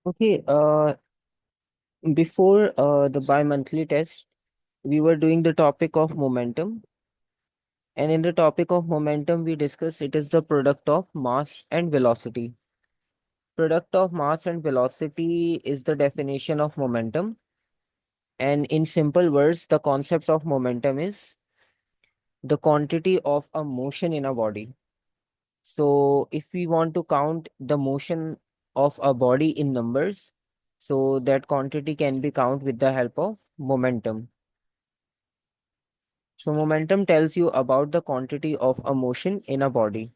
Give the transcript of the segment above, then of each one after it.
Okay, before the bi-monthly test, we were doing the topic of momentum. And in the topic of momentum, we discussed it is the product of mass and velocity. Product of mass and velocity is the definition of momentum. And in simple words, the concept of momentum is the quantity of a motion in a body. So if we want to count the motion of a body in numbers, so that quantity can be counted with the help of momentum. So momentum tells you about the quantity of a motion in a body.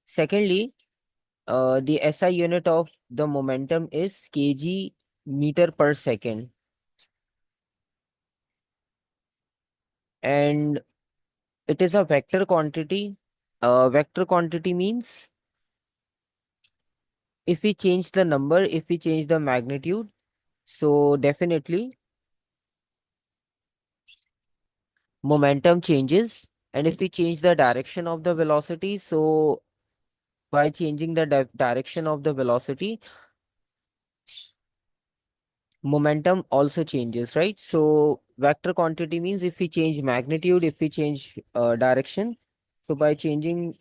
Secondly, the SI unit of the momentum is kg meter per second. And it is a vector quantity. Vector quantity means if we change the number, if we change the magnitude, so definitely momentum changes. And if we change the direction of the velocity, so by changing the direction of the velocity, momentum also changes, right? So vector quantity means if we change magnitude, if we change direction, so by changing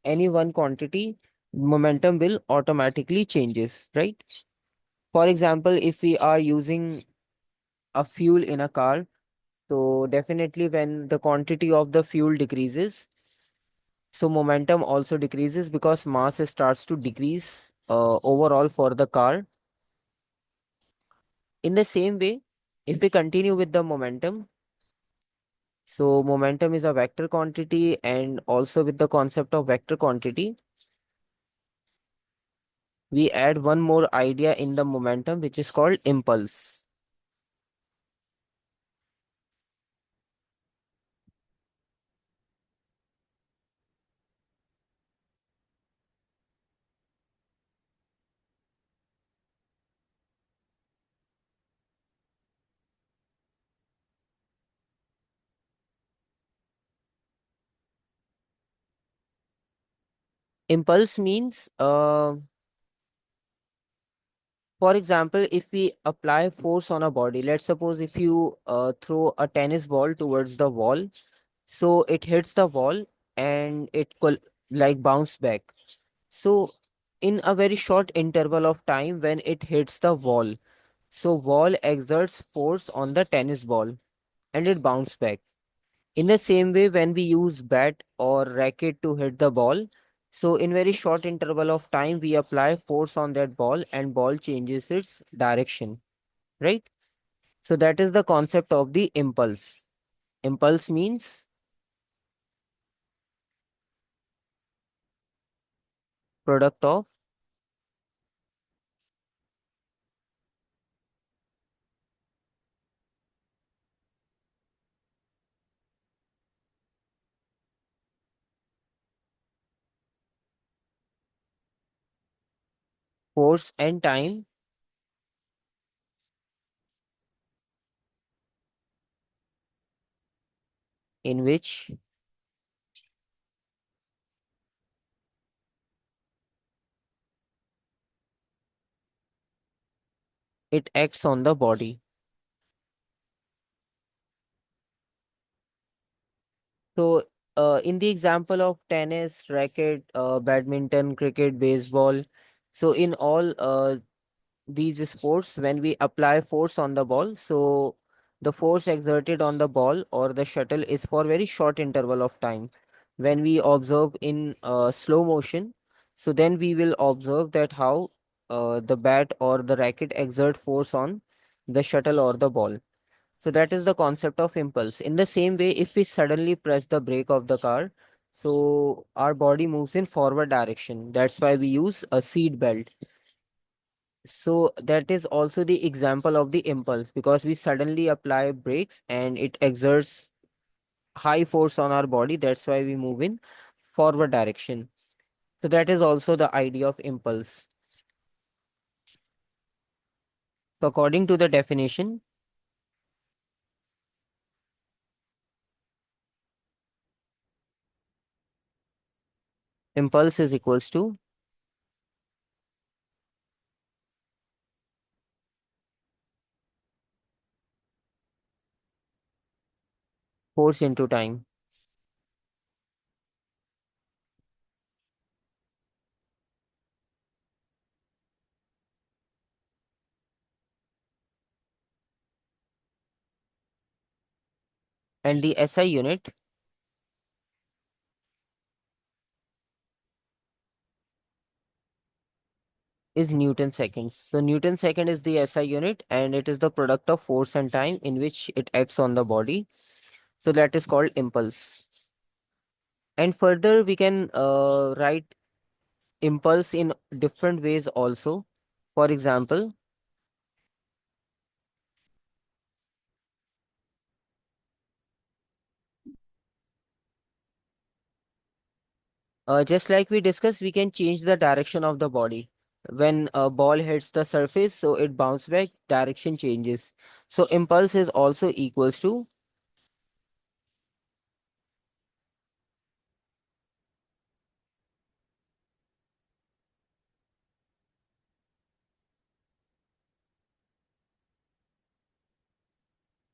any one quantity, momentum will automatically changes, right? For example, if we are using a fuel in a car, so definitely when the quantity of the fuel decreases, so momentum also decreases because mass starts to decrease overall for the car. In the same way, if we continue with the momentum, so momentum is a vector quantity, and also with the concept of vector quantity, we add one more idea in the momentum, which is called impulse. Impulse means, for example, if we apply force on a body, let's suppose if you throw a tennis ball towards the wall, so it hits the wall and it like bounce back. So in a very short interval of time when it hits the wall, so wall exerts force on the tennis ball and it bounce back. In the same way, when we use bat or racket to hit the ball, so in very short interval of time, we apply force on that ball and ball changes its direction, right? So that is the concept of the impulse. Impulse means product of force and time in which it acts on the body. So, in the example of tennis, racket, badminton, cricket, baseball, so in all these sports, when we apply force on the ball, so the force exerted on the ball or the shuttle is for very short interval of time. When we observe in slow motion, so then we will observe that how the bat or the racket exert force on the shuttle or the ball. So that is the concept of impulse. In the same way, if we suddenly press the brake of the car, so our body moves in forward direction. That's why we use a seat belt. So that is also the example of the impulse because we suddenly apply brakes and it exerts high force on our body. That's why we move in forward direction. So that is also the idea of impulse. So according to the definition, impulse is equals to force into time. And the SI unit is Newton seconds. So Newton second is the SI unit and it is the product of force and time in which it acts on the body. So that is called impulse. And further, we can write impulse in different ways also. For example, just like we discussed, we can change the direction of the body. When a ball hits the surface, so it bounces back, direction changes. So impulse is also equals to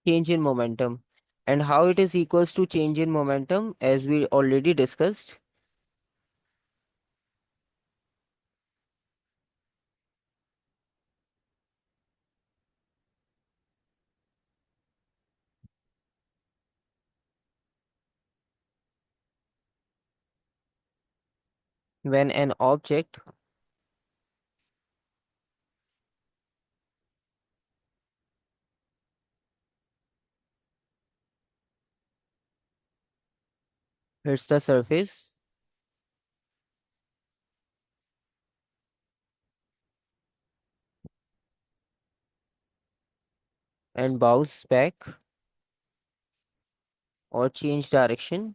change in momentum. And how it is equals to change in momentum, as we already discussed, when an object hits the surface and bounce back or change direction.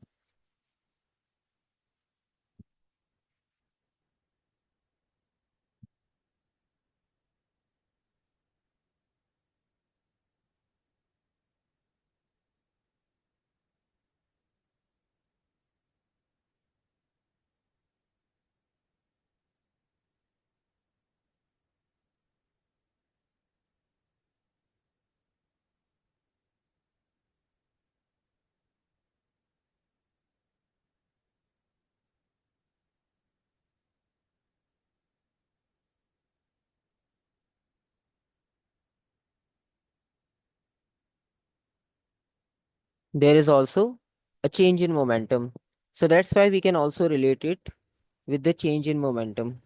There is also a change in momentum. So that's why we can also relate it with the change in momentum.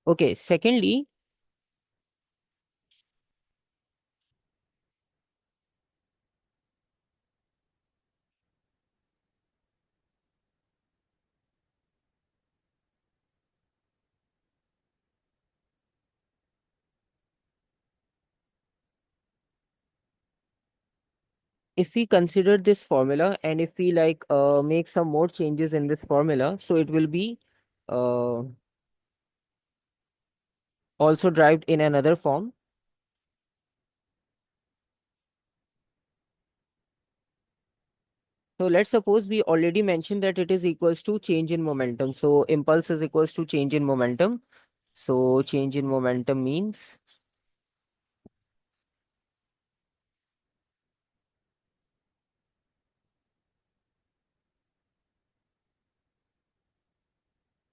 Okay, secondly, if we consider this formula and if we like make some more changes in this formula, so it will be uh, also derived in another form. So let's suppose we already mentioned that it is equals to change in momentum. So impulse is equals to change in momentum. So change in momentum means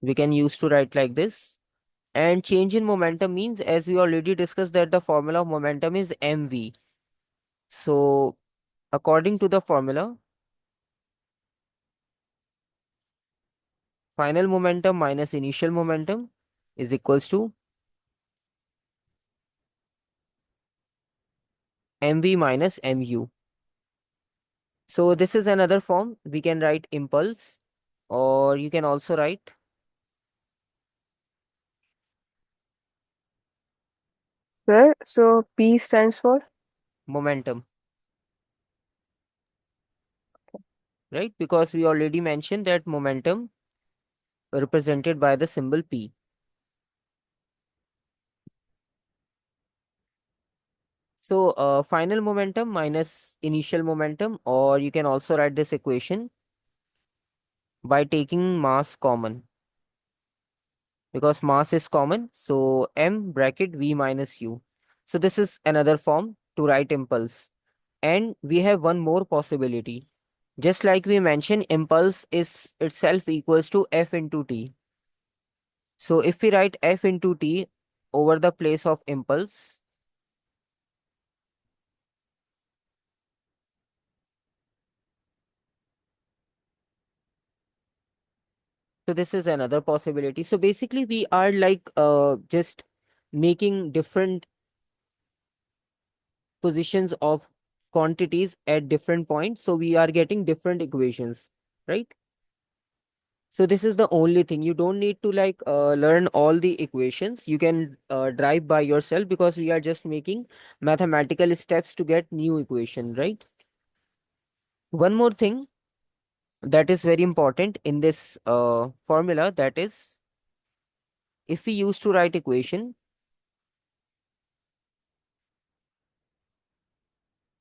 we can use to write like this. And change in momentum means, as we already discussed, that the formula of momentum is mv. So according to the formula, final momentum minus initial momentum is equals to mv minus mu. So this is another form. We can write impulse, or you can also write Where? So P stands for? momentum, right? Because we already mentioned that momentum represented by the symbol P. So final momentum minus initial momentum, or you can also write this equation by taking mass common, because mass is common. So m bracket v minus u. So this is another form to write impulse. And we have one more possibility. Just like we mentioned, impulse is itself equals to f into t. So if we write f into t over the place of impulse, so this is another possibility. So basically we are like just making different positions of quantities at different points. So we are getting different equations, right? So this is the only thing. You don't need to like learn all the equations. You can drive by yourself, because we are just making mathematical steps to get new equation, right? One more thing that is very important in this formula, that is, if we used to write equation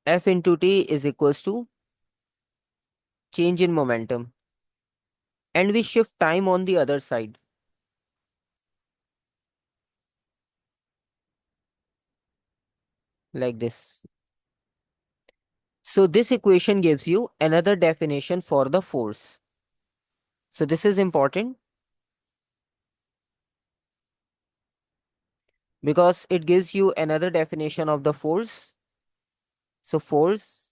f into t is equals to change in momentum, and we shift time on the other side like this. So this equation gives you another definition for the force. So this is important because it gives you another definition of the force. So force,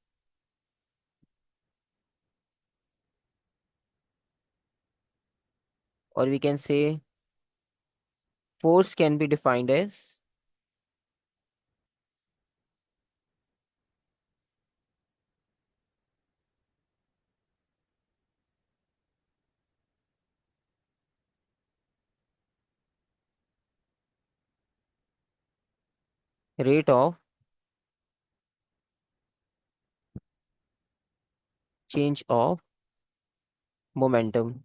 or we can say force, can be defined as rate of change of momentum.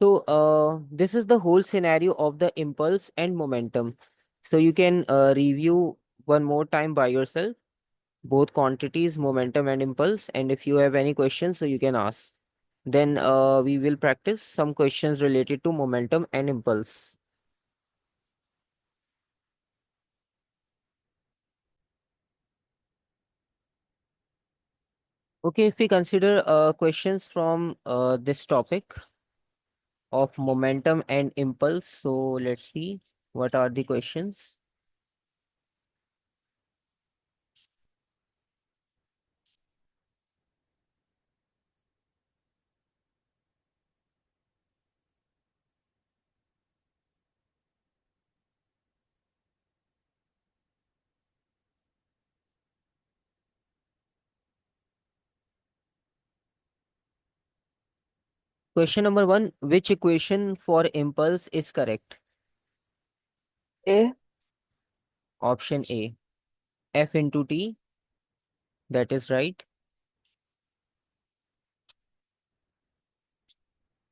So this is the whole scenario of the impulse and momentum. So you can review one more time by yourself, both quantities, momentum and impulse. And if you have any questions, so you can ask. Then we will practice some questions related to momentum and impulse. Okay, if we consider questions from this topic of momentum and impulse, so let's see what are the questions. Question number one, which equation for impulse is correct? A. Option A, F into T, that is right.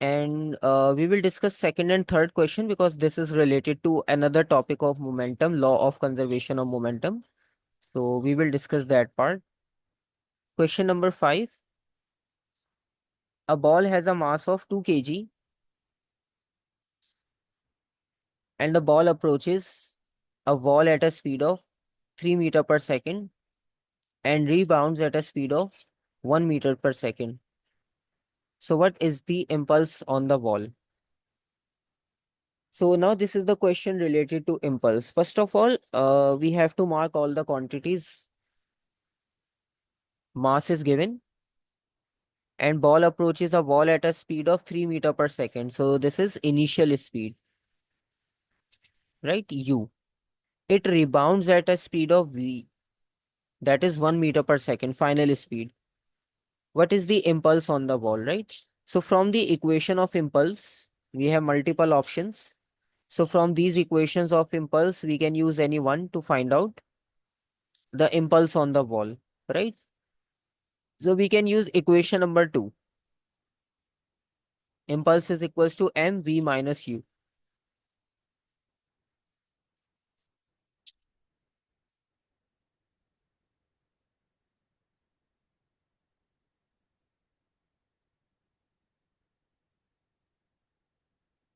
And we will discuss second and third question because this is related to another topic of momentum, law of conservation of momentum. So we will discuss that part. Question number five, a ball has a mass of 2 kg and the ball approaches a wall at a speed of 3 meter per second and rebounds at a speed of 1 meter per second. So what is the impulse on the wall? So now this is the question related to impulse. First of all, we have to mark all the quantities. Mass is given and ball approaches a wall at a speed of 3 meter per second. So this is initial speed, right? U. It rebounds at a speed of v. that is 1 meter per second final speed. What is the impulse on the ball, right? So from the equation of impulse, we have multiple options. So from these equations of impulse, we can use any one to find out the impulse on the ball, right? So we can use equation number 2. Impulse is equals to mv minus u.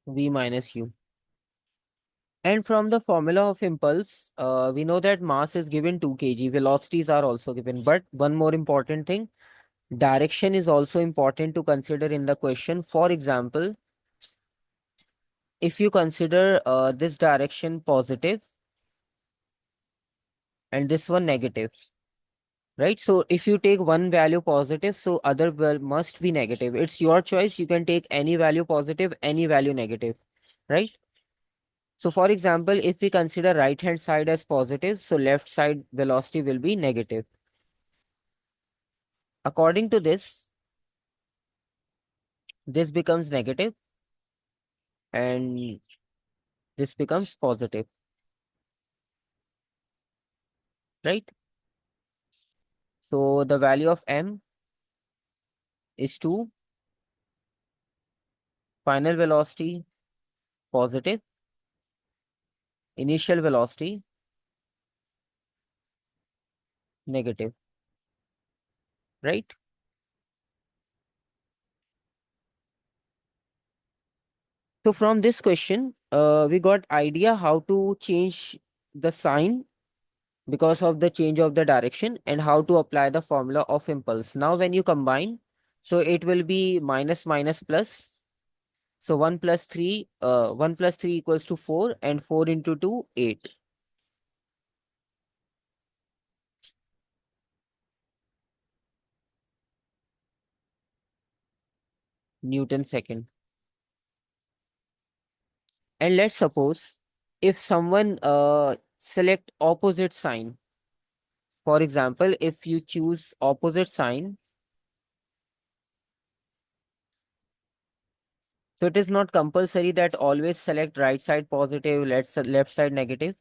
V minus u. And from the formula of impulse, we know that mass is given 2 kg, velocities are also given. But one more important thing, direction is also important to consider in the question. For example, if you consider this direction positive and this one negative, right? So if you take one value positive, so other must be negative. It's your choice. You can take any value positive, any value negative, right? So for example, if we consider right hand side as positive, so left side velocity will be negative. According to this becomes negative and this becomes positive, right? So the value of m is 2, final velocity positive, initial velocity negative, right? So from this question, we got idea how to change the sign because of the change of the direction and how to apply the formula of impulse. Now when you combine, so it will be minus minus plus. So 1 plus 3 equals to 4 and 4 into 2, 8 Newton second. And let's suppose if someone select opposite sign, for example, if you choose opposite sign, so it is not compulsory that always select right side positive, left side negative.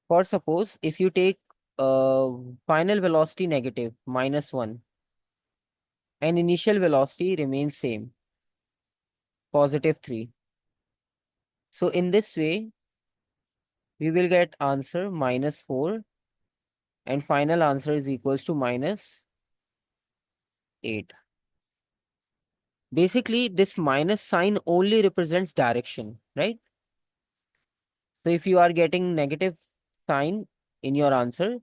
For suppose if you take uh, final velocity negative -1 and initial velocity remains same +3. So in this way, we will get answer -4 and final answer is equals to -8. Basically, this minus sign only represents direction, right? So if you are getting negative sign in your answer,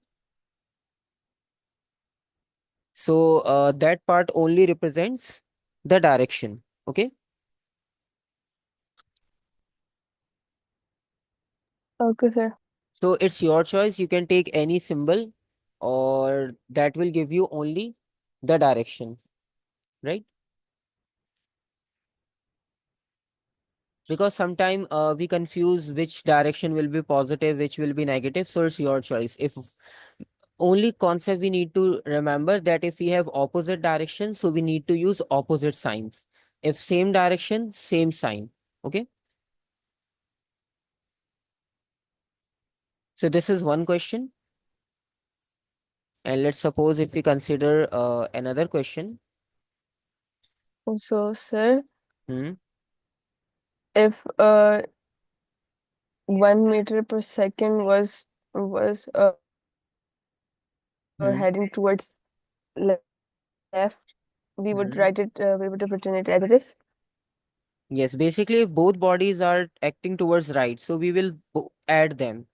so that part only represents the direction. Okay. Okay, sir. So it's your choice. You can take any symbol or that will give you only the direction, right? Because sometimes we confuse which direction will be positive, which will be negative. So it's your choice. If only concept we need to remember that if we have opposite direction, so we need to use opposite signs. If same direction, same sign. Okay. So this is one question. And let's suppose if we consider another question. So, sir, Hmm. if 1 meter per second was Hmm. heading towards left, Hmm. we would have written it as it is. Yes, basically, if both bodies are acting towards right, so we will add them.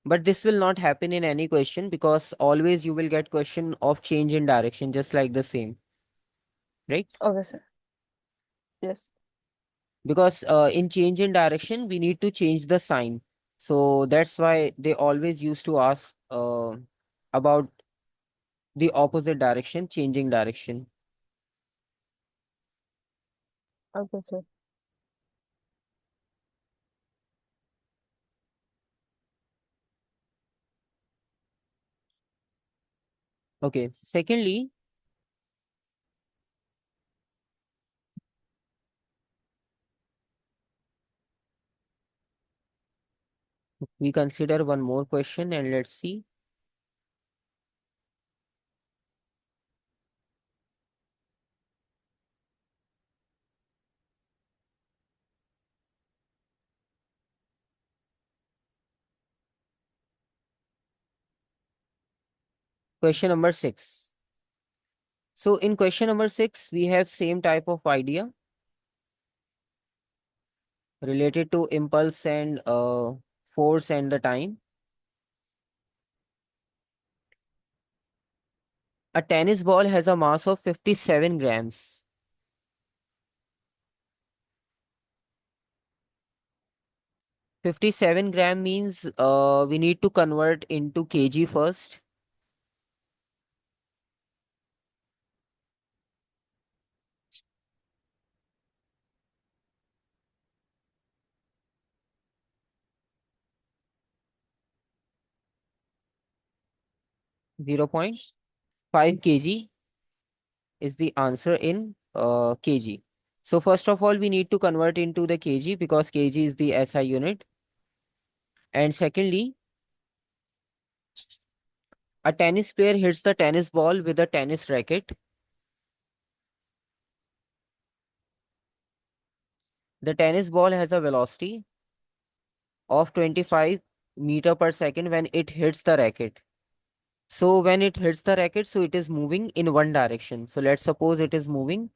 But this will not happen in any question because always you will get question of change in direction, just like the same, right? Okay, sir. Yes. Because in change in direction, we need to change the sign. So that's why they always used to ask about The opposite direction, changing direction. Okay, sir. Okay. Secondly, we consider one more question and let's see. Question number 6. So in question number 6, we have same type of idea related to impulse and force and the time. A tennis ball has a mass of 57 grams. 57 gram means we need to convert into kg first. Zero point 0.5 kg is the answer in kg. So first of all, we need to convert into the kg because kg is the SI unit. And secondly, a tennis player hits the tennis ball with a tennis racket. The tennis ball has a velocity of 25 meter per second when it hits the racket. So when it hits the racket, so it is moving in one direction. So let's suppose it is moving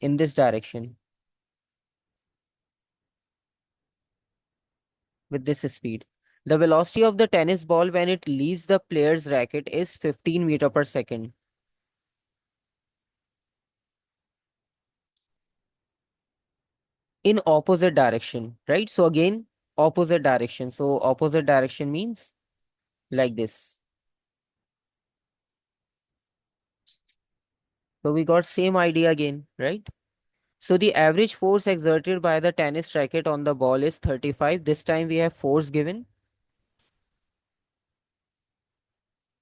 in this direction with this speed. The velocity of the tennis ball when it leaves the player's racket is 15 meter per second. In opposite direction, right? So again, opposite direction. So opposite direction means like this. So we got same idea again, right? So the average force exerted by the tennis racket on the ball is 35. This time we have force given.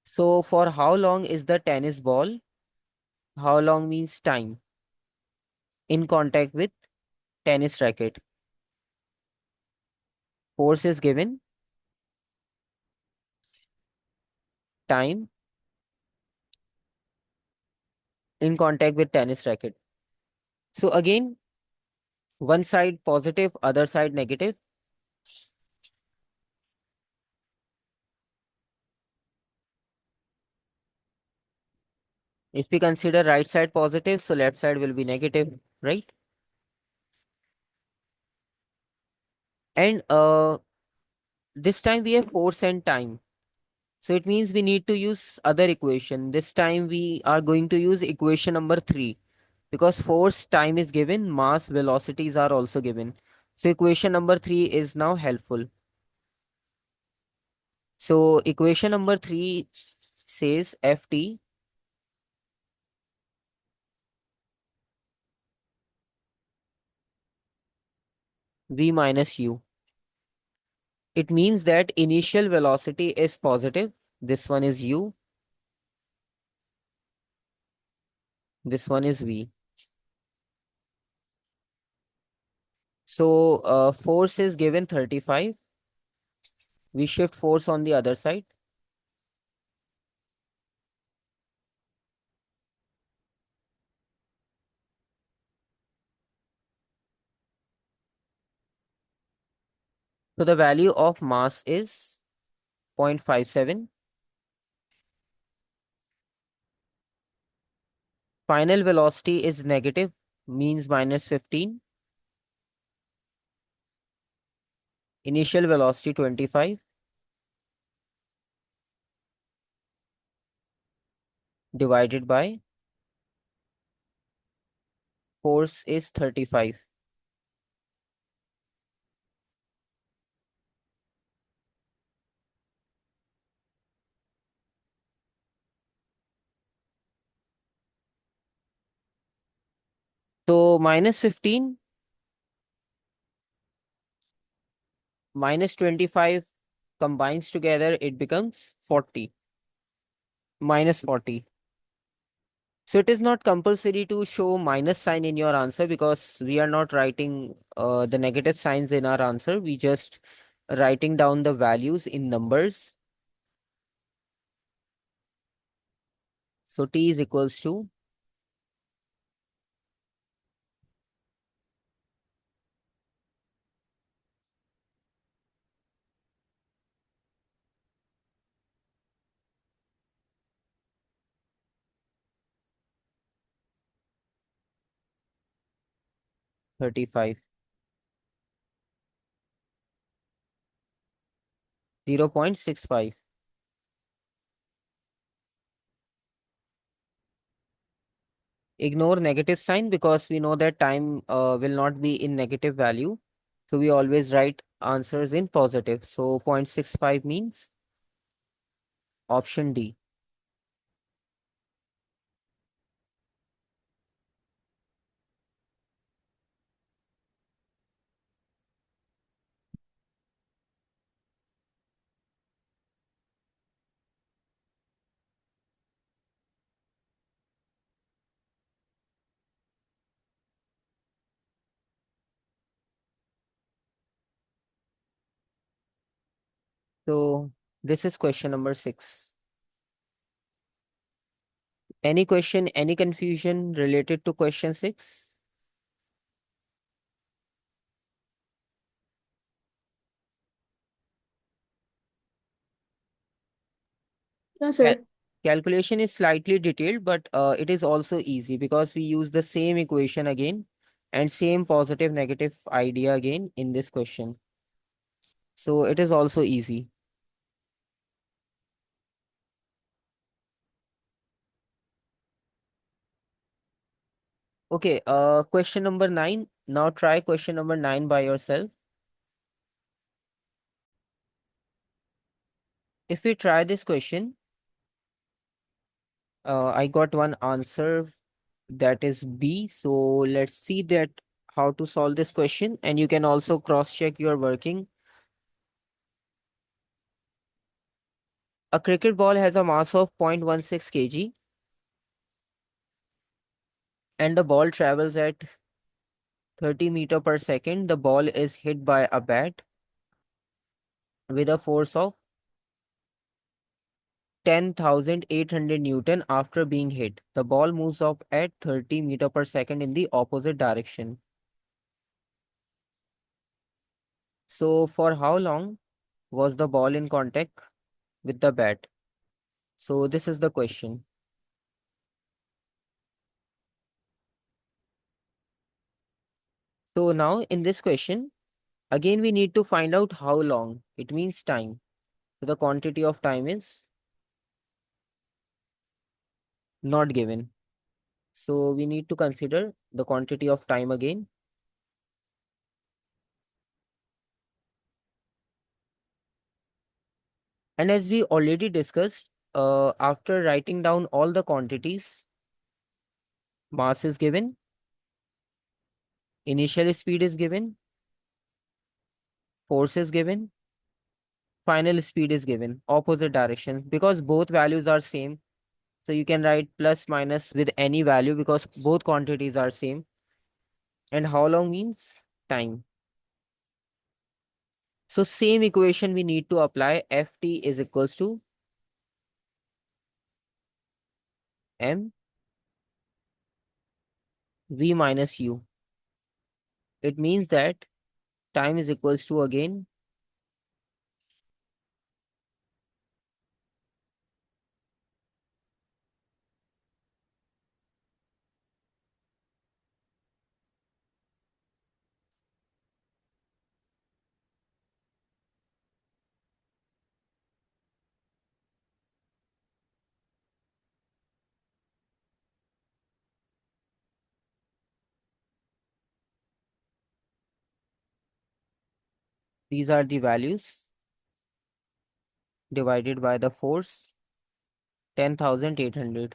So for how long is the tennis ball? How long means time in contact with tennis racket. Force is given, time in contact with tennis racket. So again, one side positive, other side negative. If we consider right side positive, so left side will be negative, right? And this time we have force and time. So it means we need to use other equation. This time we are going to use equation number 3 because force, time is given, mass, velocities are also given. So equation number 3 is now helpful. So equation number 3 says Ft v minus u. It means that initial velocity is positive. This one is u. This one is v. So force is given 35. We shift force on the other side. So the value of mass is 0.57. Final velocity is negative, means minus 15. Initial velocity 25 divided by force is 35. So minus 15 minus 25 combines together, it becomes 40. Minus 40. So it is not compulsory to show minus sign in your answer because we are not writing the negative signs in our answer. We just writing down the values in numbers. So t is equals to 35. 0.65. Ignore negative sign because we know that time will not be in negative value. So we always write answers in positive. So 0.65 means option D. So this is question number 6. Any question, any confusion related to question 6? No, Cal- sir. Calculation is slightly detailed, but it is also easy because we use the same equation again and same positive negative idea again in this question. So it is also easy. Okay, question number 9. Now try question number 9 by yourself. If we try this question, I got one answer that is B. So let's see that how to solve this question, and you can also cross check your working. A cricket ball has a mass of 0.16 kg and the ball travels at 30 meter per second. The ball is hit by a bat with a force of 10,800 Newton after being hit. The ball moves off at 30 meter per second in the opposite direction. So for how long was the ball in contact with the bat? So this is the question. So now in this question, again we need to find out how long. It means time. So the quantity of time is not given. So we need to consider the quantity of time again. And as we already discussed, after writing down all the quantities, mass is given, initial speed is given, force is given, final speed is given, opposite directions because both values are same. So you can write plus minus with any value because both quantities are same. And how long means time. So same equation we need to apply. Ft is equals to m v minus u. It means that time is equals to again these are the values divided by the force 10,800.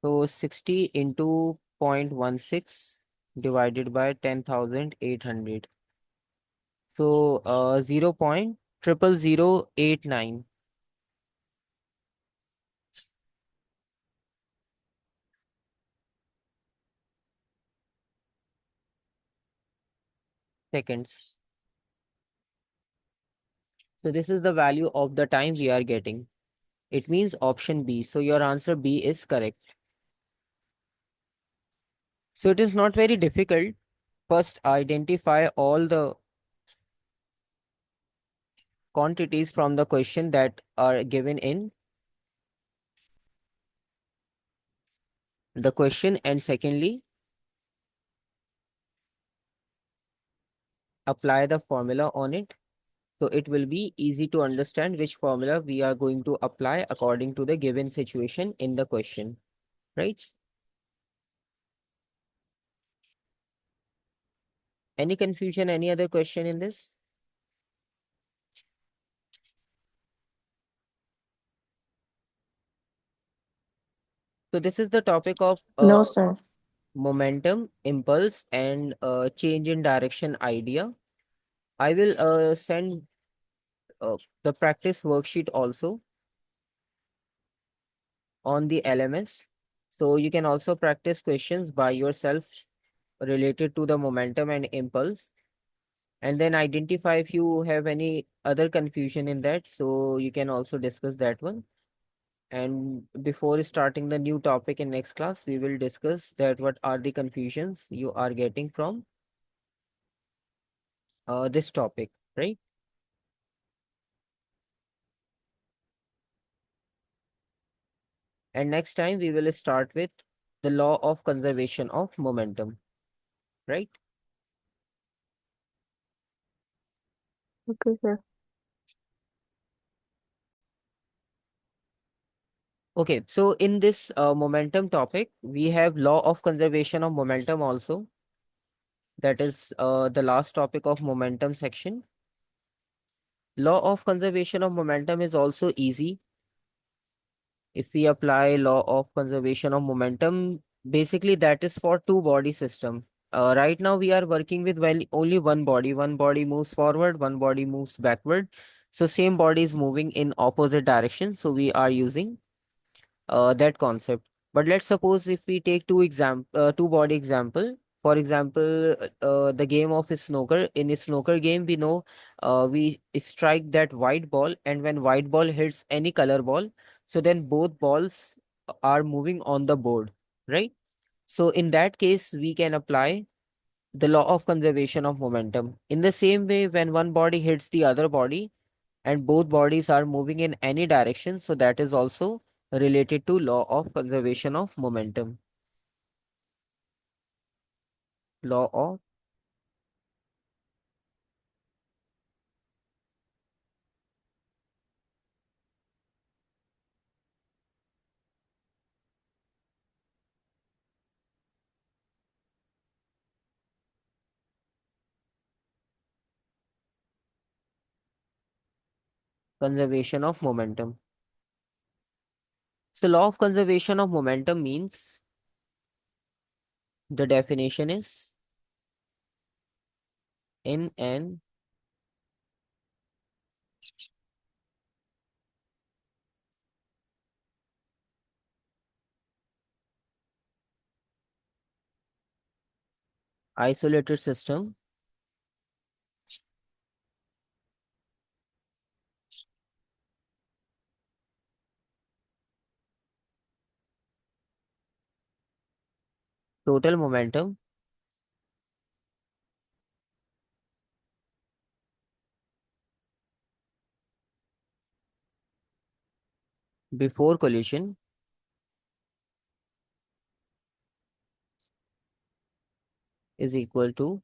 So 60 into 0.16 divided by 10,800. So 0.00089 seconds. So this is the value of the time we are getting. It means option B. So your answer B is correct. So it is not very difficult. First, identify all the quantities from the question that are given in the question, and secondly, apply the formula on it. So it will be easy to understand which formula we are going to apply according to the given situation in the question, right? Any confusion, any other question in this? So this is the topic of No, sir. momentum, impulse, and change in direction idea. I will send the practice worksheet also on the LMS. So you can also practice questions by yourself related to the momentum and impulse, and then identify if you have any other confusion in that. So you can also discuss that one. And before starting the new topic in next class, we will discuss that what are the confusions you are getting from this topic, right? And next time we will start with the law of conservation of momentum, right? Okay, sir. Okay, so in this momentum topic, we have law of conservation of momentum also. That is the last topic of momentum section. Law of conservation of momentum is also easy. If we apply law of conservation of momentum, basically that is for two body system. Right now we are working with only one body. One body moves forward, one body moves backward. So same body is moving in opposite direction. So we are using that concept. But let's suppose if we take two body example. For example, the game of snooker. In a snooker game, we know we strike that white ball, and when white ball hits any color ball, so then both balls are moving on the board, right? So in that case, we can apply the law of conservation of momentum. In the same way, when one body hits the other body, and both bodies are moving in any direction, so that is also related to law of conservation of momentum. Law of conservation of momentum. So law of conservation of momentum means the definition is in an isolated system, total momentum before collision is equal to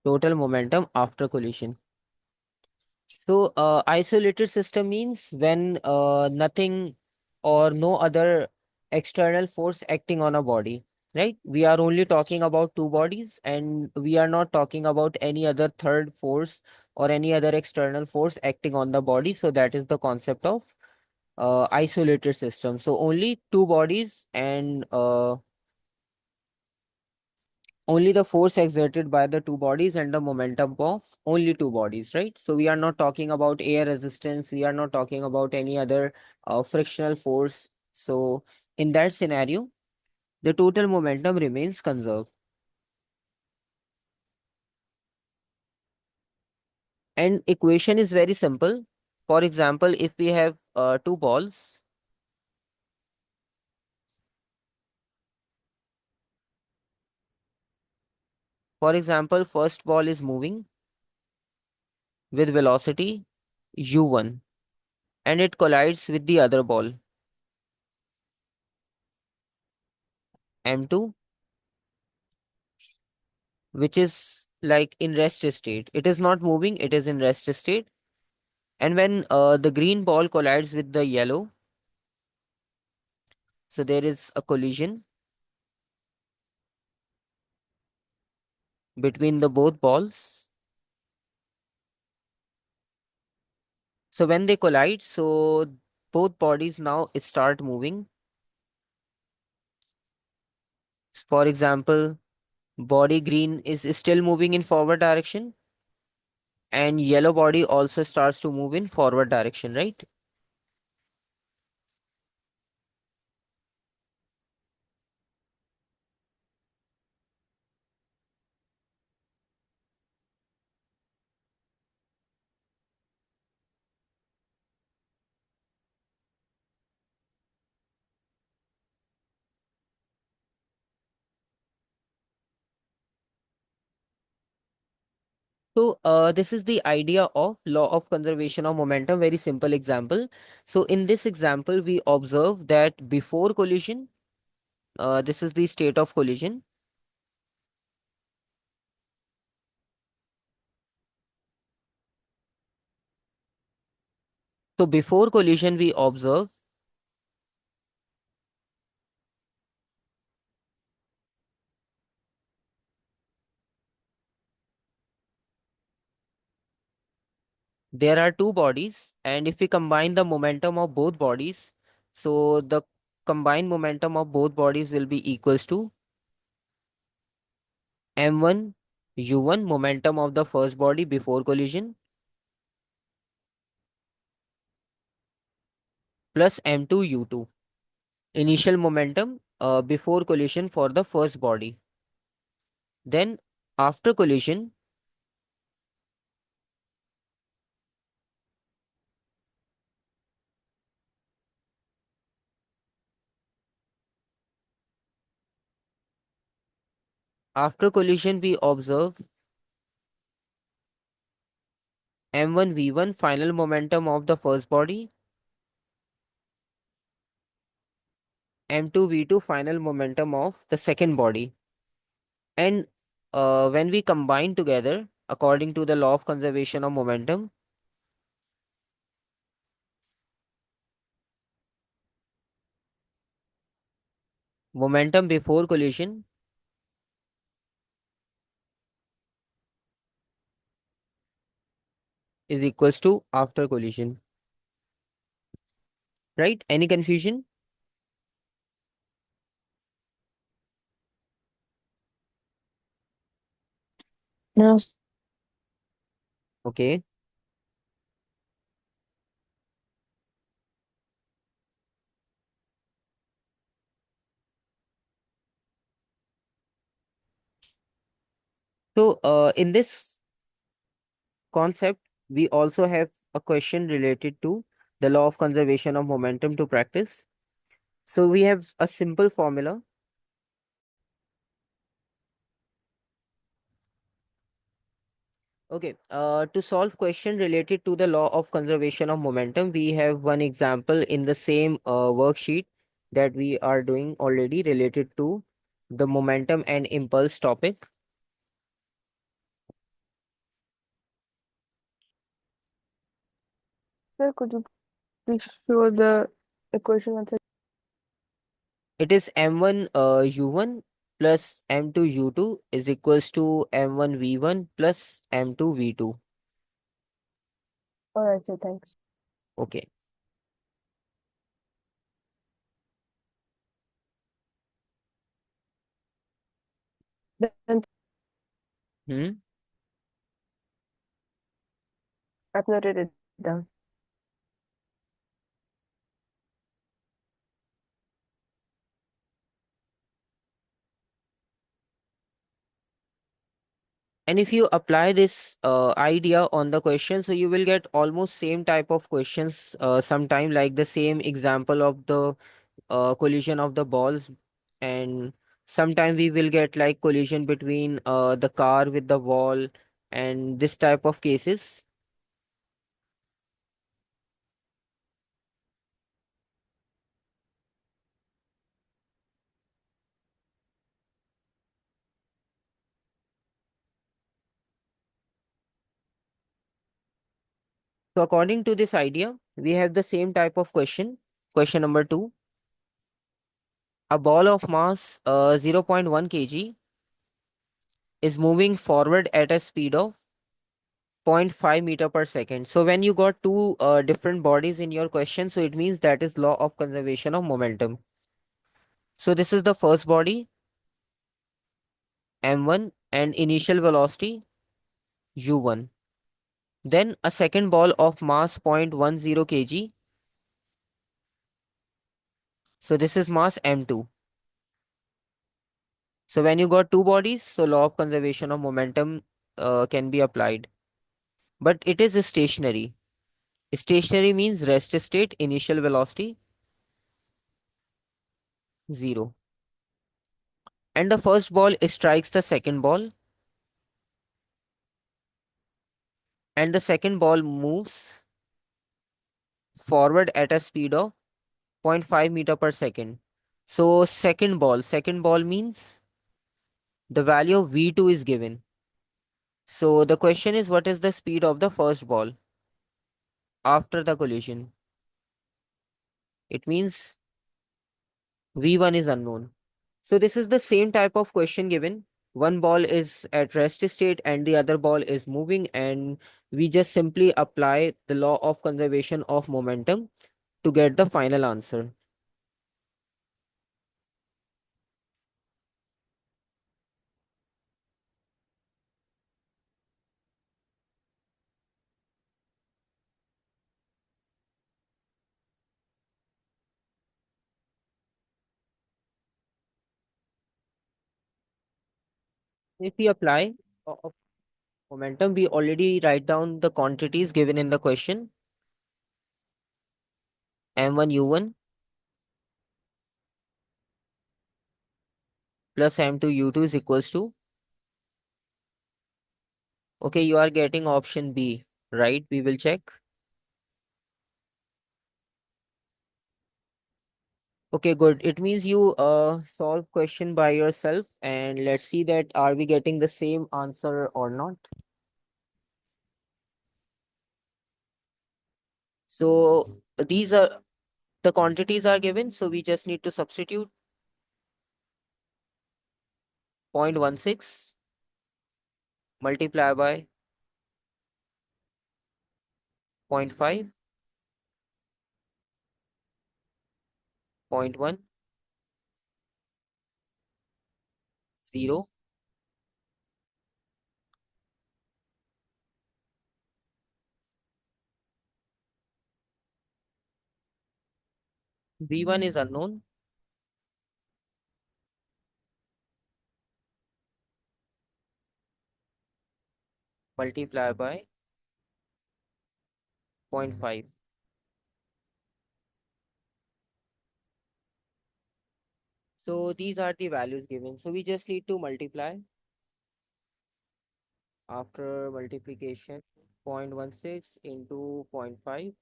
total momentum after collision. So, isolated system means when nothing or no other external force acting on a body, right? We are only talking about two bodies, and we are not talking about any other third force or any other external force acting on the body. So that is the concept of isolated system. So only two bodies and only the force exerted by the two bodies and the momentum of only two bodies, right? So we are not talking about air resistance, we are not talking about any other frictional force. So in that scenario, the total momentum remains conserved. And equation is very simple. For example, if we have two balls, for example, first ball is moving with velocity u1 and it collides with the other ball m2, which is like in rest state. It is not moving, it is in rest state. And when the green ball collides with the yellow, so there is a collision between the both balls. So when they collide, so both bodies now start moving. For example, body green is still moving in forward direction, and yellow body also starts to move in forward direction, right? So this is the idea of law of conservation of momentum. Very simple example. So in this example, we observe that before collision, this is the state of collision. So before collision, we observe there are two bodies, and if we combine the momentum of both bodies, so the combined momentum of both bodies will be equals to m1 u1 momentum of the first body before collision plus m2 u2 initial momentum before collision for the first body. Then after collision, we observe m1 v1 final momentum of the first body, m2 v2 final momentum of the second body. And when we combine together, according to the law of conservation of momentum, momentum before collision is equals to after collision. Right? Any confusion? No. Okay. So in this concept, we also have a question related to the law of conservation of momentum to practice. So we have a simple formula. Okay, to solve question related to the law of conservation of momentum, we have one example in the same worksheet that we are doing already related to the momentum and impulse topic. Sir, could you please show the equation once again? It is m1 u1 plus m2 u2 is equals to m1 v1 plus m2 v2. All right, sir, thanks. Okay. Then Hmm. I've noted it down. And if you apply this idea on the question, so you will get almost same type of questions sometime like the same example of the collision of the balls, and sometime we will get like collision between the car with the wall and this type of cases. So according to this idea, we have the same type of question. Question number 2. A ball of mass 0.1 kg is moving forward at a speed of 0.5 meter per second. So when you got two different bodies in your question, so it means that is law of conservation of momentum. So this is the first body m1 and initial velocity u1. Then a second ball of mass 0.10 kg. So this is mass m2. So when you got two bodies, so law of conservation of momentum can be applied. But it is stationary. Stationary means rest state, initial velocity 0. And the first ball strikes the second ball, and the second ball moves forward at a speed of 0.5 meter per second. So second ball means the value of v2 is given. So the question is, what is the speed of the first ball after the collision? It means v1 is unknown. So this is the same type of question given. One ball is at rest state and the other ball is moving, and we just simply apply the law of conservation of momentum to get the final answer. If we apply law of momentum, we already write down the quantities given in the question. M1 U1 plus M2 U2 is equals to, okay, you are getting option B, right? We will check. Okay, good. It means you solve question by yourself, and let's see that are we getting the same answer or not. So these are the quantities are given, so we just need to substitute 0.16 multiply by zero point 0.5, zero point 0.1, 0. V1 is unknown, multiply by zero point 0.5. So these are the values given. So we just need to multiply. After multiplication, 0.16 into zero point 0.5.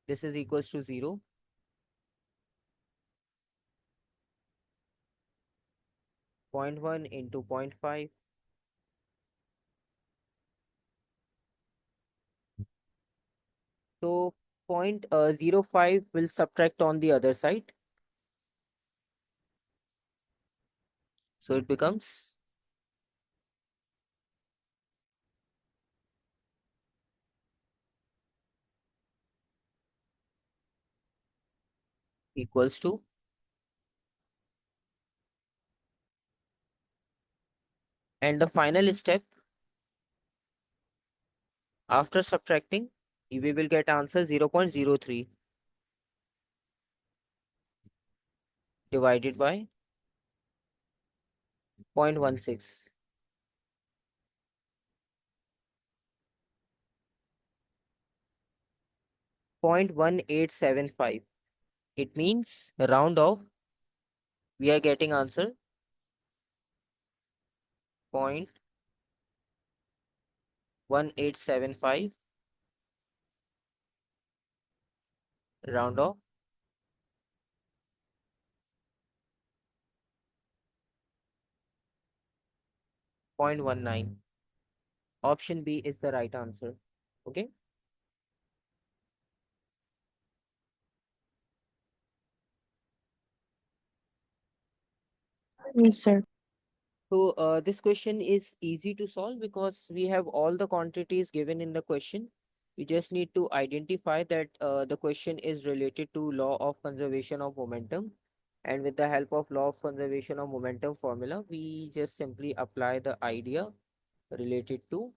This is equals to 0. 0.1 into zero point 0.5. 0.05 will subtract on the other side. So it becomes equals to, and the final step after subtracting, we will get answer 0.03 divided by 0.16. 0.1875. It means round off, we are getting answer 0.1875, round off 0.19. Option B is the right answer. Okay. Yes, sir. So this question is easy to solve because we have all the quantities given in the question. We just need to identify that the question is related to law of conservation of momentum. And with the help of law of conservation of momentum formula, we just simply apply the idea related to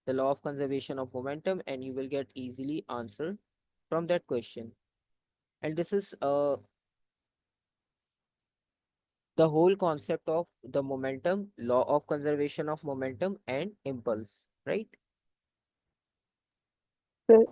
the law of conservation of momentum, and you will get easily answer from that question. And this is the whole concept of the momentum, law of conservation of momentum, and impulse, right? Sir,